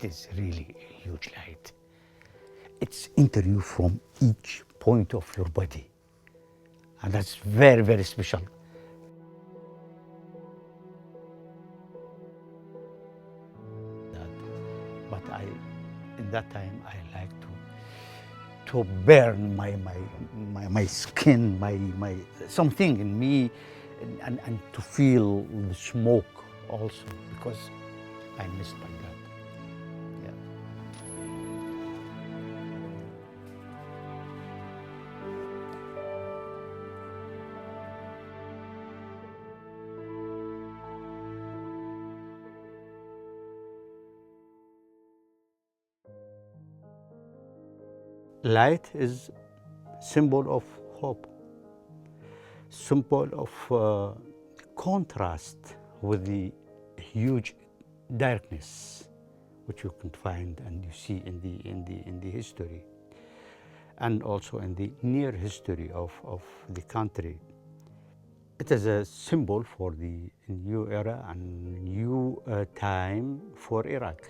it is really a huge light. It's enter you from each point of your body, and that's very, very special. But in that time, I like to burn my skin, my something in me, and to feel the smoke also, because I miss Baghdad. Yeah. Light is symbol of hope, symbol of contrast with the huge darkness which you can find and you see in the history, and also in the near history of the country. It is a symbol for the new era and new time for Iraq.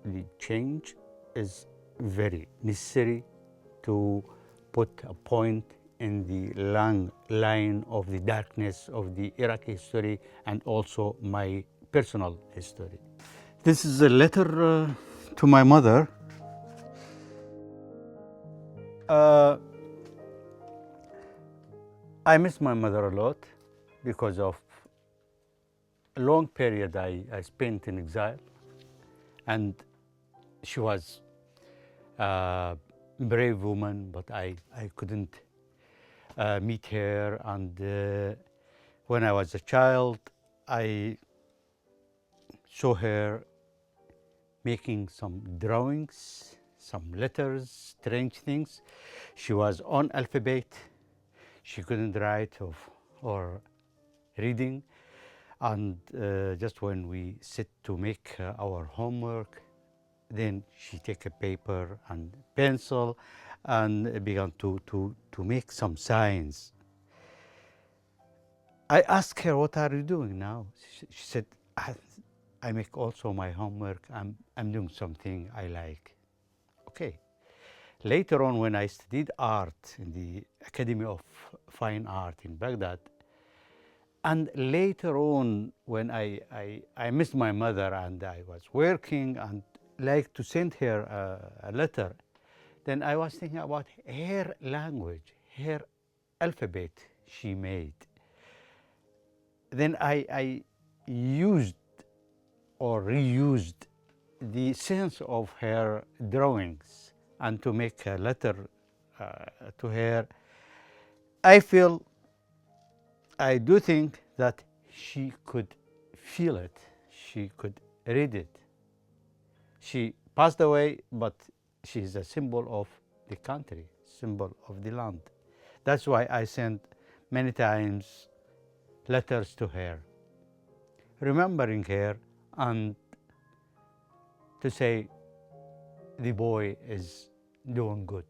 The change is very necessary to put a point in the long line of the darkness of the Iraqi history and also my personal history. This is a letter to my mother. I miss my mother a lot because of a long period I spent in exile, and she was a brave woman, but I couldn't meet her. And when I was a child, I saw her making some drawings, some letters, strange things. She was on alphabet. She couldn't write or reading. And just when we sit to make our homework, then she take a paper and pencil and began to make some signs. I asked her, "What are you doing now?" She said, I make also my homework. I'm doing something I like." Okay. Later on, when I studied art in the Academy of Fine Art in Baghdad, and later on, when I missed my mother and I was working and like to send her a letter, then I was thinking about her language, her alphabet she made. Then I used or reused the sense of her drawings and to make a letter to her. I do think that she could feel it, she could read it. She passed away, but she is a symbol of the country, symbol of the land. That's why I sent many times letters to her, remembering her and to say the boy is doing good.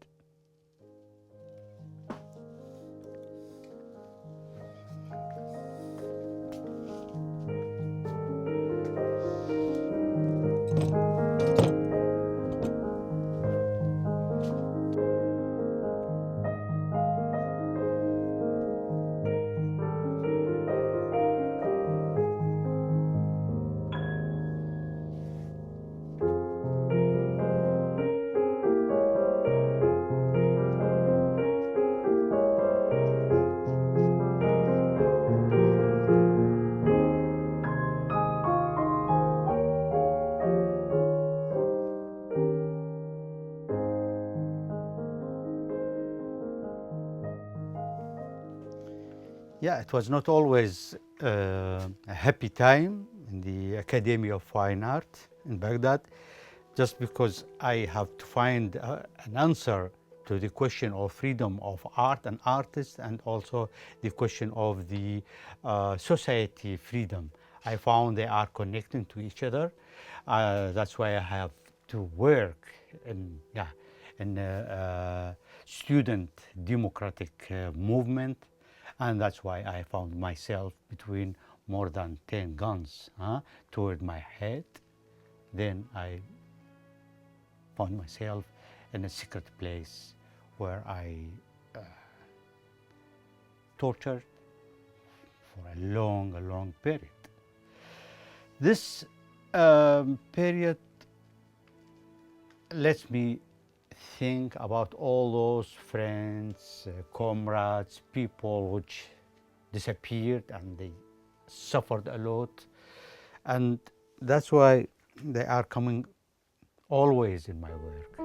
Yeah, it was not always a happy time in the Academy of Fine Art in Baghdad, just because I have to find an answer to the question of freedom of art and artists, and also the question of the society freedom. I found they are connecting to each other. That's why I have to work in student democratic movement. And that's why I found myself between more than 10 guns toward my head, then I found myself in a secret place where I tortured for a long period. This period lets me think about all those friends, comrades, people which disappeared and they suffered a lot. And that's why they are coming always in my work.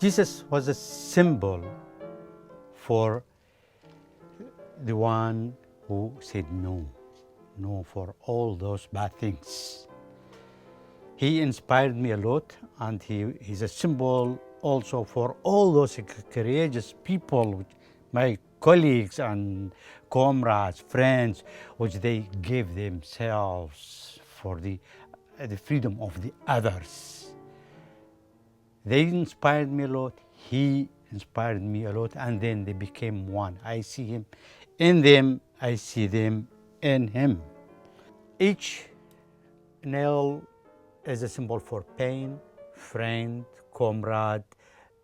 Jesus was a symbol for the one who said no for all those bad things. He inspired me a lot, and he's a symbol also for all those courageous people, my colleagues and comrades, friends, which they gave themselves for the freedom of the others. They inspired me a lot. He inspired me a lot, and then they became one. I see him in them, I see them in him. Each nail is a symbol for pain, friend, comrade,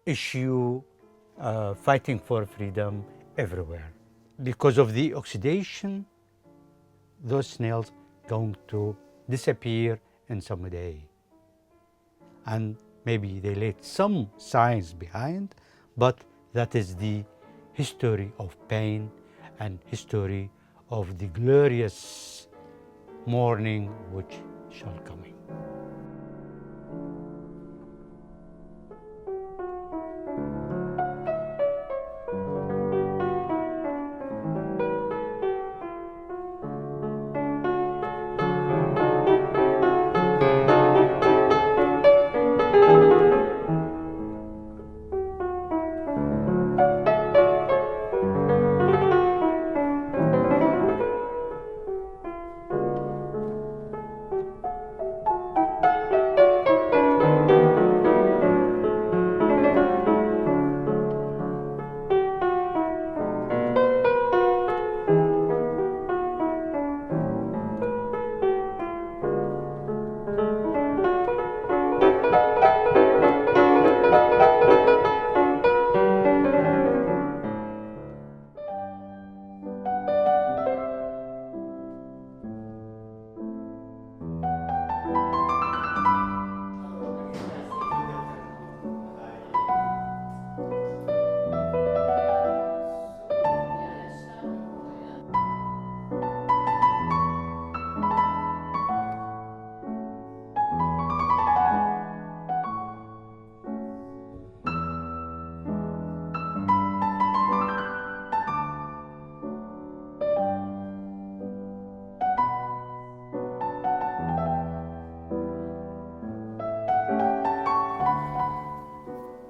issue, fighting for freedom everywhere. Because of the oxidation, those nails going to disappear in some day. And maybe they left some signs behind, but that is the history of pain and history of the glorious morning which shall come.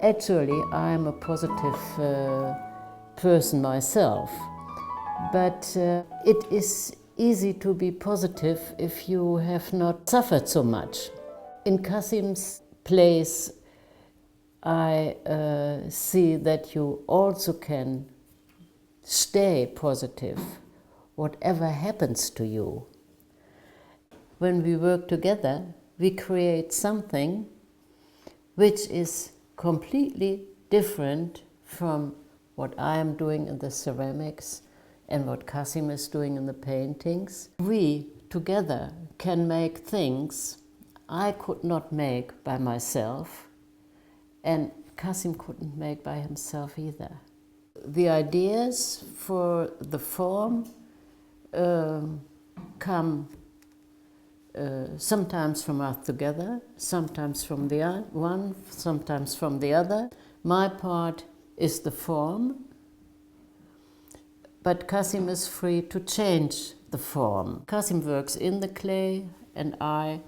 Actually, I am a positive person myself, but it is easy to be positive if you have not suffered so much. In Kasim's place, I see that you also can stay positive, whatever happens to you. When we work together, we create something which is completely different from what I am doing in the ceramics and what Kasim is doing in the paintings. We together can make things I could not make by myself, and Kasim couldn't make by himself either. The ideas for the form come sometimes from us together, sometimes from the one, sometimes from the other. My part is the form, but Kasim is free to change the form. Kasim works in the clay, and I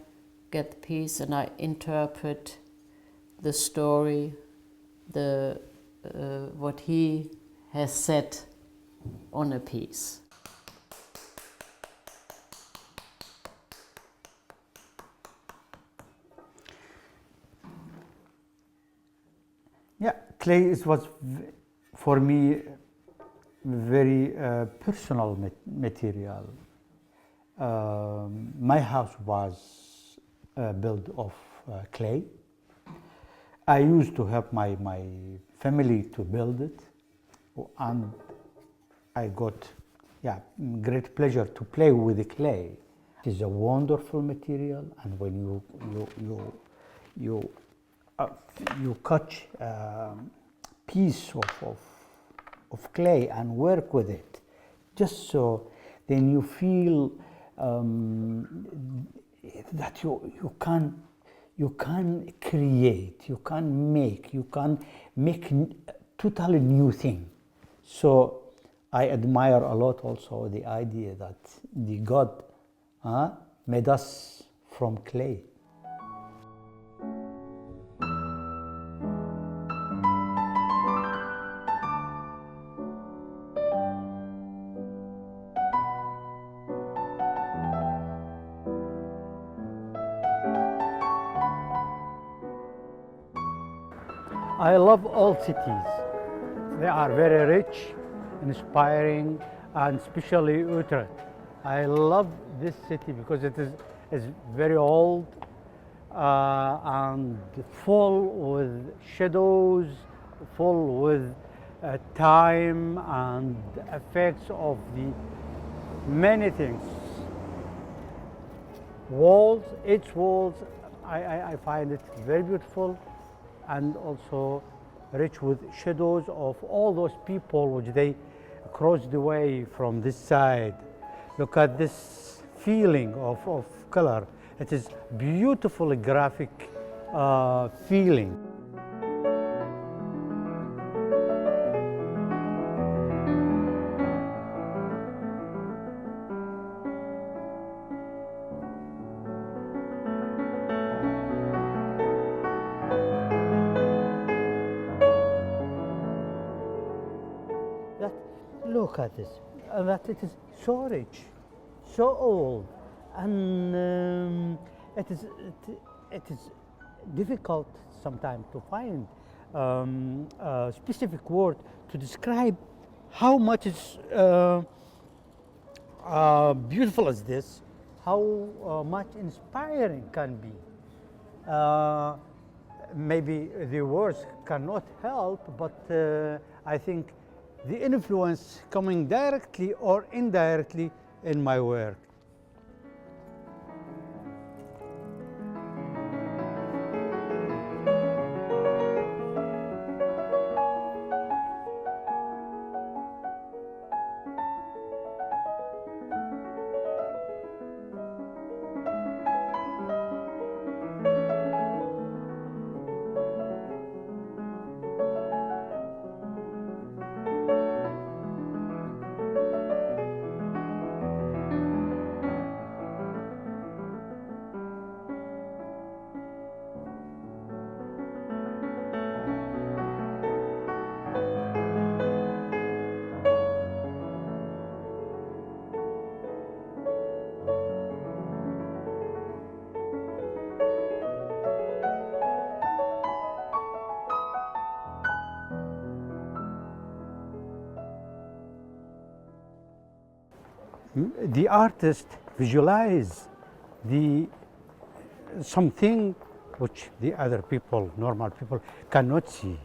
get the piece and I interpret the story, what he has said on a piece. Yeah, clay was for me, very personal material. My house was built of clay. I used to help my family to build it, and I got great pleasure to play with the clay. It is a wonderful material, and when you cut a piece of clay and work with it, just so then you feel that you can create, you can make totally new thing. So I admire a lot also the idea that the God made us from clay. I love all cities. They are very rich, inspiring, and especially Utrecht. I love this city because it is very old and full with shadows, full with time and effects of the many things. Walls, each walls, I find it very beautiful, and also rich with shadows of all those people which they crossed the way from this side. Look at this feeling of color. It is beautifully graphic feeling. Look at this, that it is so rich, so old, and it is difficult sometimes to find a specific word to describe how much is beautiful as this, how much inspiring can be. Maybe the words cannot help, but I think the influence coming directly or indirectly in my work. The artist visualize something which the other people, normal people, cannot see.